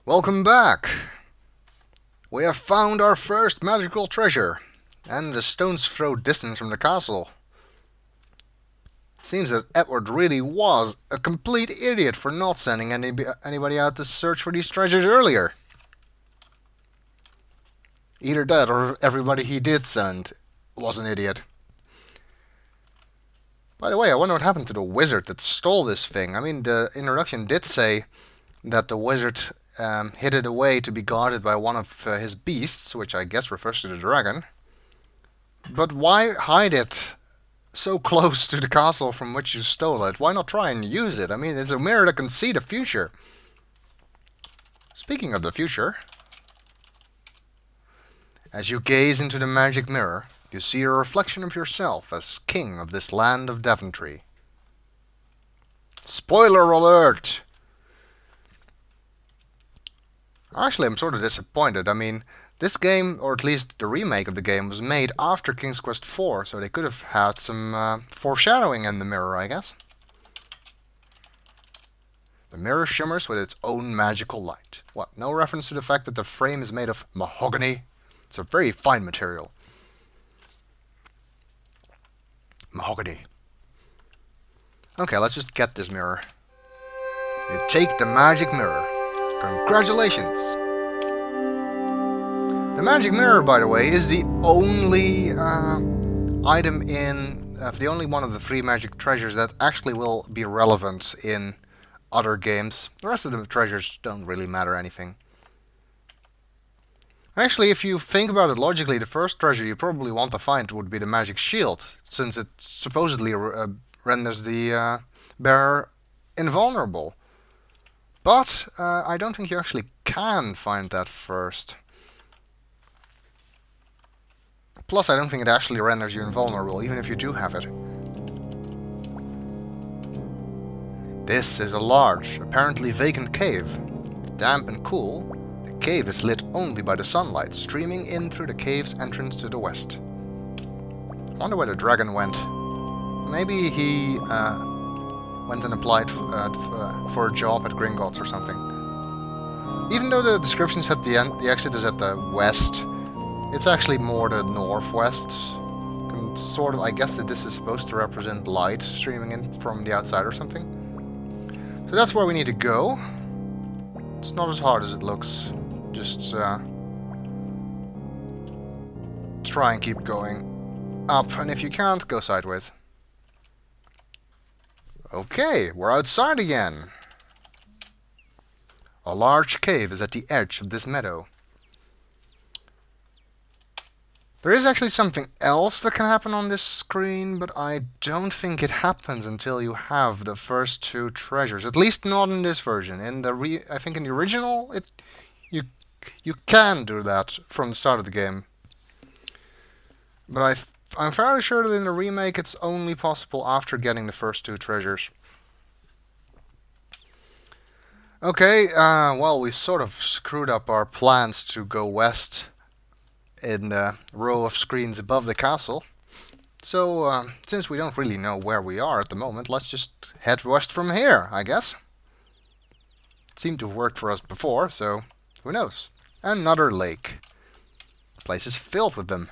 Welcome back! We have found our first magical treasure, and a stone's throw distance from the castle. It seems that Edward really was a complete idiot for not sending anybody out to search for these treasures earlier. Either that or everybody he did send was an idiot. By the way, I wonder what happened to the wizard that stole this thing. I mean, the introduction did say that the wizard hid it away to be guarded by one of his beasts, which I guess refers to the dragon. But why hide it so close to the castle from which you stole it? Why not try and use it? I mean, it's a mirror that can see the future. Speaking of the future, as you gaze into the magic mirror, you see a reflection of yourself as king of this land of Daventry. Spoiler alert! Actually, I'm sort of disappointed. I mean, this game, or at least the remake of the game, was made after King's Quest IV, so they could have had some foreshadowing in the mirror, I guess. The mirror shimmers with its own magical light. What, no reference to the fact that the frame is made of mahogany? It's a very fine material. Mahogany. Okay, let's just get this mirror. You take the magic mirror. Congratulations! The magic mirror, by the way, is the only item in... the only one of the 3 magic treasures that actually will be relevant in other games. The rest of the treasures don't really matter anything. Actually, if you think about it logically, the first treasure you probably want to find would be the magic shield, since it supposedly renders the bearer invulnerable. But I don't think you actually can find that first. Plus, I don't think it actually renders you invulnerable, even if you do have it. This is a large, apparently vacant cave. Damp and cool, the cave is lit only by the sunlight streaming in through the cave's entrance to the west. I wonder where the dragon went. Maybe he went and applied for a job at Gringotts or something. Even though the description said the exit is at the west, it's actually more the northwest. And sort of, I guess that this is supposed to represent light streaming in from the outside or something. So that's where we need to go. It's not as hard as it looks. Just try and keep going up, and if you can't, go sideways. Okay, we're outside again. A large cave is at the edge of this meadow. There is actually something else that can happen on this screen, but I don't think it happens until you have the first 2 treasures. At least not in this version. In the I think in the original, you can do that from the start of the game. But I'm fairly sure that in the remake it's only possible after getting the first 2 treasures. Okay, well, we sort of screwed up our plans to go west in the row of screens above the castle. So, since we don't really know where we are at the moment, let's just head west from here, I guess. It seemed to have worked for us before, so who knows? Another lake. The place is filled with them.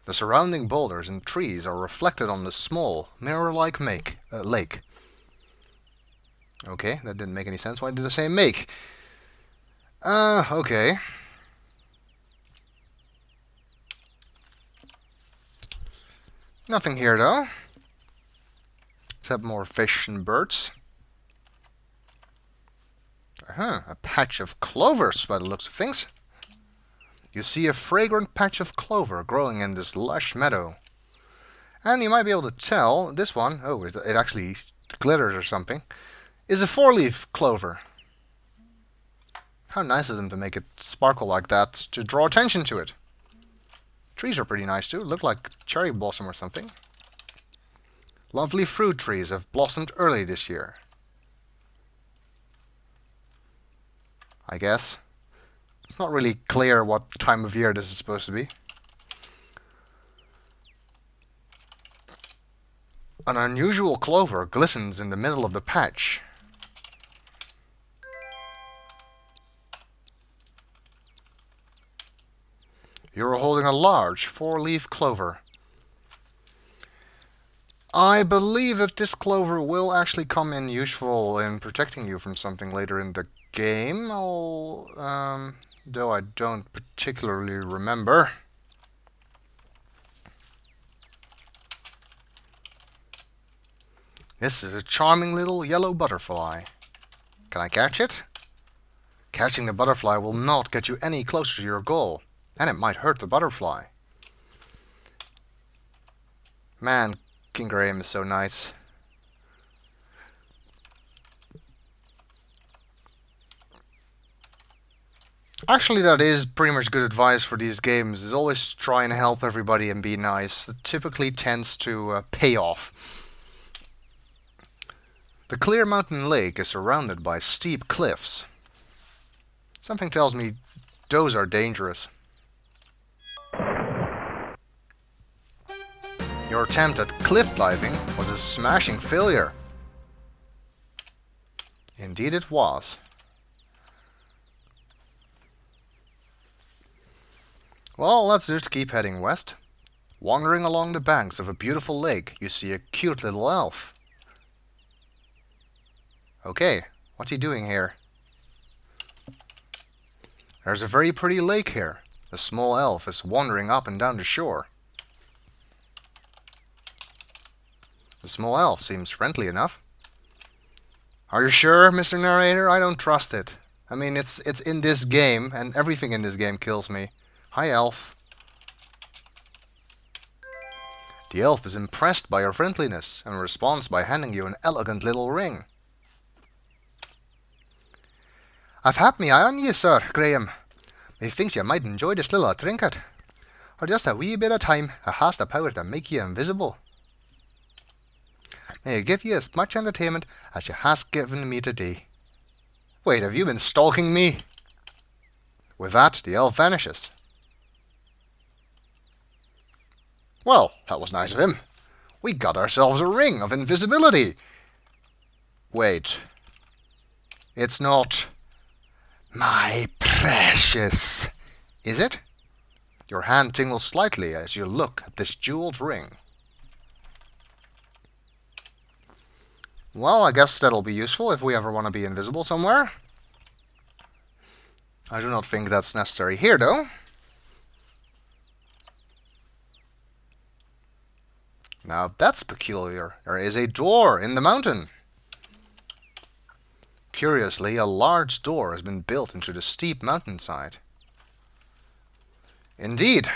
The surrounding boulders and trees are reflected on the small, mirror-like lake. Okay, that didn't make any sense. Why did I say make? Okay. Nothing here, though. Except more fish and birds. A patch of clovers, by the looks of things. You see a fragrant patch of clover growing in this lush meadow. And you might be able to tell, this one, oh, it actually glitters or something, is a 4-leaf clover. How nice of them to make it sparkle like that, to draw attention to it. Trees are pretty nice too, look like cherry blossom or something. Lovely fruit trees have blossomed early this year. I guess. It's not really clear what time of year this is supposed to be. An unusual clover glistens in the middle of the patch. You're holding a large 4-leaf clover. I believe that this clover will actually come in useful in protecting you from something later in the game, though I don't particularly remember. This is a charming little yellow butterfly. Can I catch it? Catching the butterfly will not get you any closer to your goal, and it might hurt the butterfly. Man, King Graham is so nice. Actually, that is pretty much good advice for these games, is always try and help everybody and be nice. It typically tends to pay off. The clear mountain lake is surrounded by steep cliffs. Something tells me those are dangerous. Your attempt at cliff diving was a smashing failure. Indeed it was. Well, let's just keep heading west. Wandering along the banks of a beautiful lake, you see a cute little elf. Okay, what's he doing here? There's a very pretty lake here. The small elf is wandering up and down the shore. The small elf seems friendly enough. Are you sure, Mr. Narrator? I don't trust it. I mean, it's in this game, and everything in this game kills me. Hi, elf. The elf is impressed by your friendliness and responds by handing you an elegant little ring. I've had me eye on ye, Sir Graham. Methinks ye might enjoy this little trinket. For just a wee bit of time, it has the power to make ye invisible. May it give ye as much entertainment as ye has given me today. Wait, have you been stalking me? With that, the elf vanishes. Well, that was nice of him. We got ourselves a ring of invisibility. Wait. It's not... my precious. Is it? Your hand tingles slightly as you look at this jeweled ring. Well, I guess that'll be useful if we ever want to be invisible somewhere. I do not think that's necessary here, though. Now that's peculiar. There is a door in the mountain. Curiously, a large door has been built into the steep mountainside. Indeed.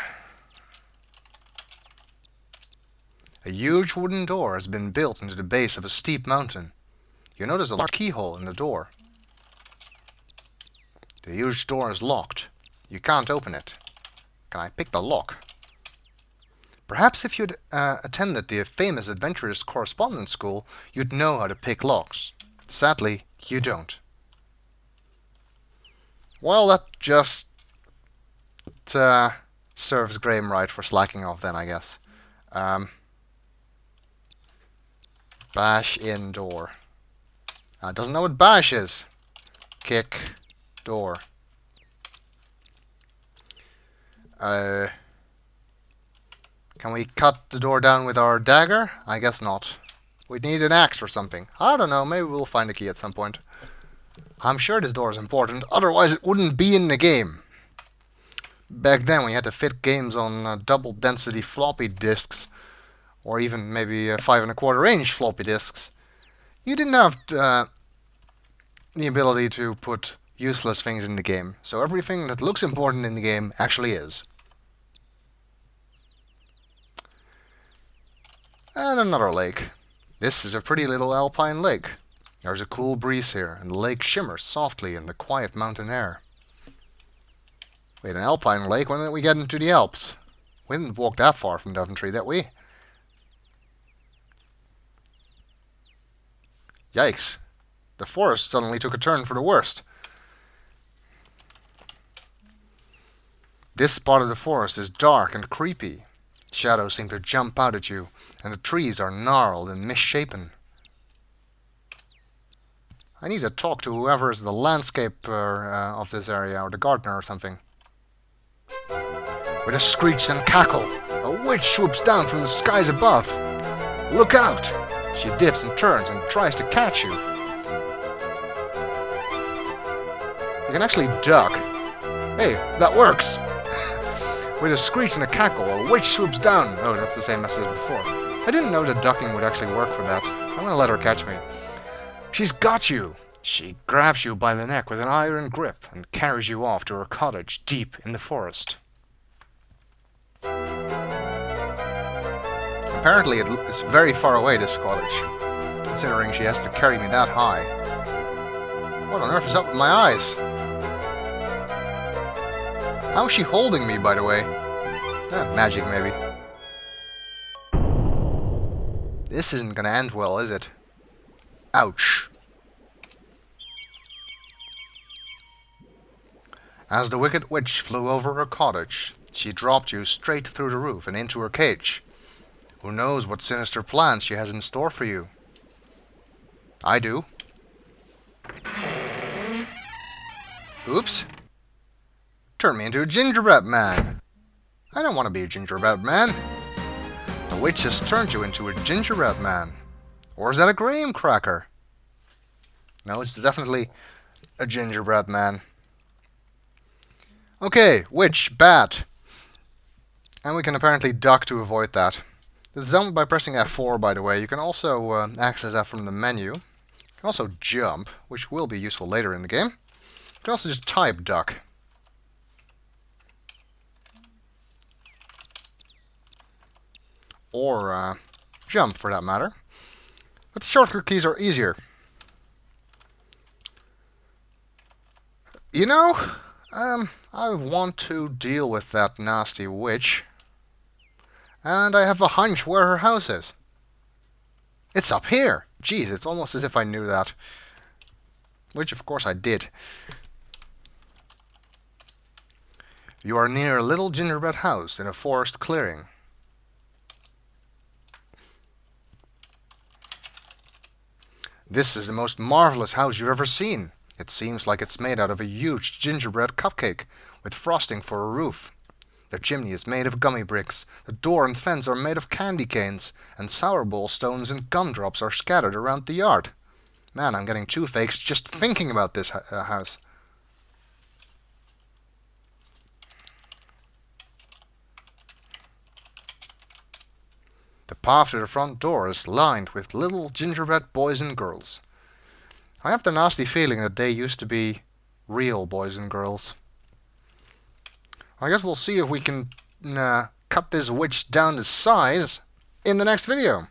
A huge wooden door has been built into the base of a steep mountain. You notice a large keyhole in the door. The huge door is locked. You can't open it. Can I pick the lock? Perhaps if you'd attended the famous Adventurers Correspondence School, you'd know how to pick locks. Sadly, you don't. Well, that just serves Graham right for slacking off then, I guess. Bash in door. Doesn't know what bash is. Kick door. Can we cut the door down with our dagger? I guess not. We'd need an axe or something. I don't know, maybe we'll find a key at some point. I'm sure this door is important, otherwise it wouldn't be in the game. Back then we had to fit games on double density floppy disks, or even maybe 5¼ inch floppy disks. You didn't have the ability to put useless things in the game, so everything that looks important in the game actually is. And another lake. This is a pretty little alpine lake. There's a cool breeze here, and the lake shimmers softly in the quiet mountain air. Wait, an alpine lake? When did we get into the Alps? We didn't walk that far from Daventry, did we? Yikes. The forest suddenly took a turn for the worst. This part of the forest is dark and creepy. Shadows seem to jump out at you, and the trees are gnarled and misshapen. I need to talk to whoever is the landscaper of this area, or the gardener or something. With a screech and cackle, a witch swoops down from the skies above. Look out! She dips and turns and tries to catch you. You can actually duck. Hey, that works! With a screech and a cackle, a witch swoops down. Oh, that's the same message as before. I didn't know that ducking would actually work for that. I'm gonna let her catch me. She's got you! She grabs you by the neck with an iron grip and carries you off to her cottage deep in the forest. Apparently it's very far away, this cottage, considering she has to carry me that high. What on earth is up with my eyes? How is she holding me, by the way? Magic, maybe. This isn't gonna end well, is it? Ouch. As the wicked witch flew over her cottage, she dropped you straight through the roof and into her cage. Who knows what sinister plans she has in store for you? I do. Oops. Turn me into a gingerbread man. I don't want to be a gingerbread man. The witch has turned you into a gingerbread man. Or is that a graham cracker? No, it's definitely a gingerbread man. Okay, witch, bat. And we can apparently duck to avoid that. It's done by pressing F4, by the way. You can also access that from the menu. You can also jump, which will be useful later in the game. You can also just type duck. Or jump, for that matter. But the shortcut keys are easier. You know, I want to deal with that nasty witch. And I have a hunch where her house is. It's up here! Geez, it's almost as if I knew that. Which, of course, I did. You are near a little gingerbread house in a forest clearing. This is the most marvelous house you've ever seen. It seems like it's made out of a huge gingerbread cupcake with frosting for a roof. The chimney is made of gummy bricks, the door and fence are made of candy canes, and sour ball stones and gumdrops are scattered around the yard. Man, I'm getting toothaches just thinking about this house. The path to the front door is lined with little gingerbread boys and girls. I have the nasty feeling that they used to be real boys and girls. I guess we'll see if we can cut this witch down to size in the next video.